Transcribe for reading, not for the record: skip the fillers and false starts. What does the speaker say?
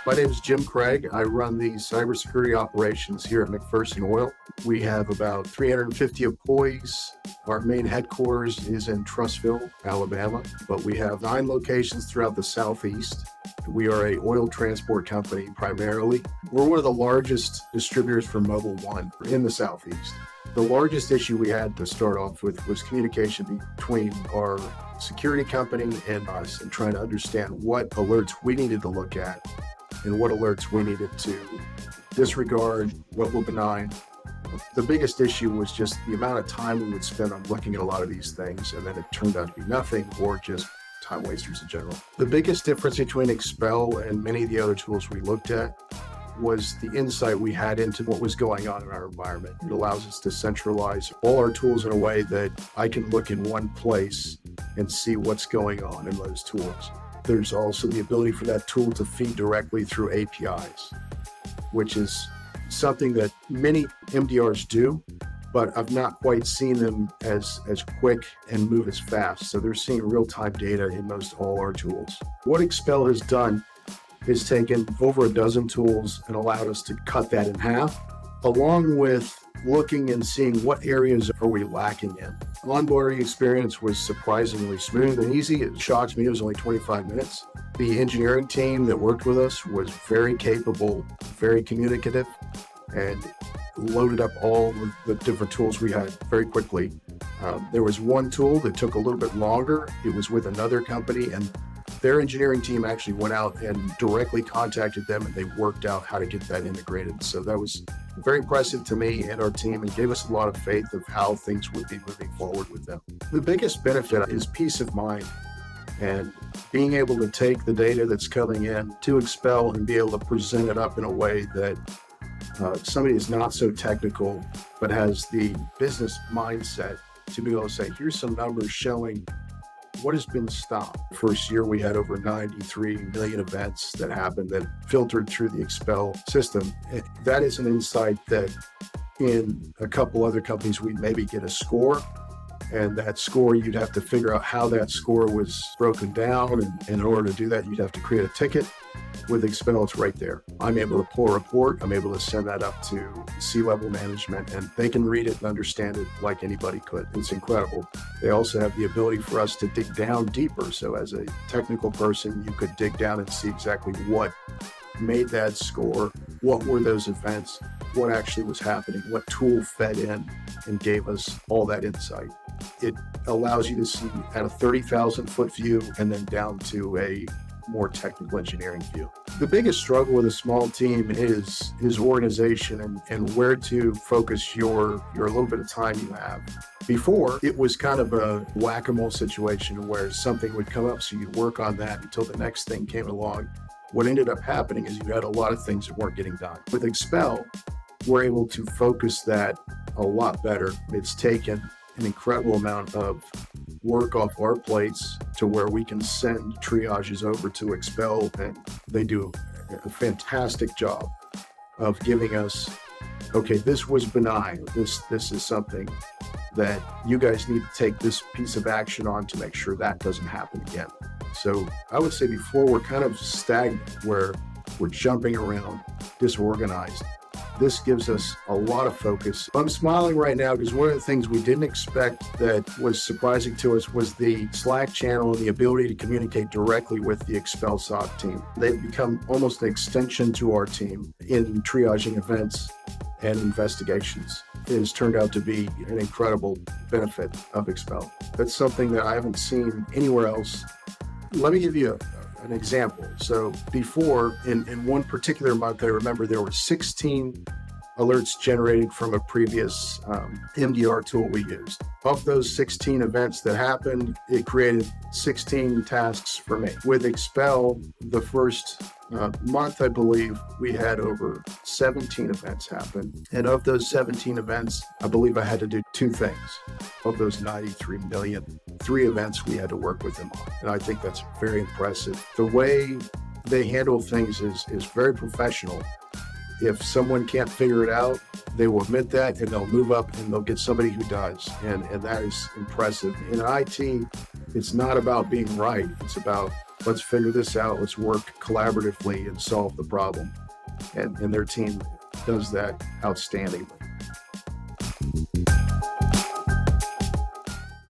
My name is Jim Craig. I run the cybersecurity operations here at McPherson Oil. We have about 350 employees. Our main headquarters is in Trussville, Alabama, but we have 9 locations throughout the Southeast. We are an oil transport company primarily. We're one of the largest distributors for Mobil 1 in the Southeast. The largest issue we had to start off with was communication between our security company and us, and trying to understand what alerts we needed to look at and what alerts we needed to disregard, what were benign. The biggest issue was just the amount of time we would spend on looking at a lot of these things, and then it turned out to be nothing or just time wasters in general. The biggest difference between Expel and many of the other tools we looked at was the insight we had into what was going on in our environment. It allows us to centralize all our tools in a way that I can look in one place and see what's going on in those tools. There's also the ability for that tool to feed directly through APIs, which is something that many MDRs do, but I've not quite seen them as quick and move as fast. So they're seeing real-time data in most all our tools. What Expel has done is taken over a dozen tools and allowed us to cut that in half, along with looking and seeing what areas are we lacking in. The onboarding experience was surprisingly smooth and easy. It shocked me it was only 25 minutes. The engineering team that worked with us was very capable, very communicative, and loaded up all of the different tools we had very quickly. There was one tool that took a little bit longer. It was with another company, and their engineering team actually went out and directly contacted them, and they worked out how to get that integrated. So that was very impressive to me and our team, and gave us a lot of faith of how things would be moving forward with them. The biggest benefit is peace of mind, and being able to take the data that's coming in to Expel and be able to present it up in a way that somebody is not so technical, but has the business mindset to be able to say, here's some numbers showing what has been stopped. First year, we had over 93 million events that happened that filtered through the Expel system. That is an insight that in a couple other companies, we'd maybe get a score. And that score, you'd have to figure out how that score was broken down. And in order to do that, you'd have to create a ticket. With Expel, it's right there. I'm able to pull a report. I'm able to send that up to C-level management, and they can read it and understand it like anybody could. It's incredible. They also have the ability for us to dig down deeper. So as a technical person, you could dig down and see exactly what made that score, what were those events, what actually was happening, what tool fed in and gave us all that insight. It allows you to see at a 30,000 foot view and then down to a more technical engineering view. The biggest struggle with a small team is organization and where to focus your little bit of time you have. Before, it was kind of a whack-a-mole situation where something would come up, so you'd work on that until the next thing came along. What ended up happening is you had a lot of things that weren't getting done. With Expel, we're able to focus that a lot better. It's taken an incredible amount of work off our plates to where we can send triages over to Expel, and they do a fantastic job of giving us, okay, this was benign. This is something that you guys need to take this piece of action on to make sure that doesn't happen again. So I would say before we're kind of stagnant where we're jumping around, disorganized. This gives us a lot of focus. I'm smiling right now because one of the things we didn't expect that was surprising to us was the Slack channel and the ability to communicate directly with the Expel SOC team. They've become almost an extension to our team in triaging events and investigations. It has turned out to be an incredible benefit of Expel. That's something that I haven't seen anywhere else. Let me give you an example. So before, in one particular month, I remember there were 16 alerts generated from a previous MDR tool we used. Of those 16 events that happened, it created 16 tasks for me. With Expel, the first month, I believe, we had over 17 events happen. And of those 17 events, I believe I had to do 2 things. Of those 93 million, 3 events we had to work with them on. And I think that's very impressive. The way they handle things is very professional. If someone can't figure it out, they will admit that and they'll move up and they'll get somebody who does. And that is impressive. In IT, it's not about being right. It's about let's figure this out. Let's work collaboratively and solve the problem. And their team does that outstandingly.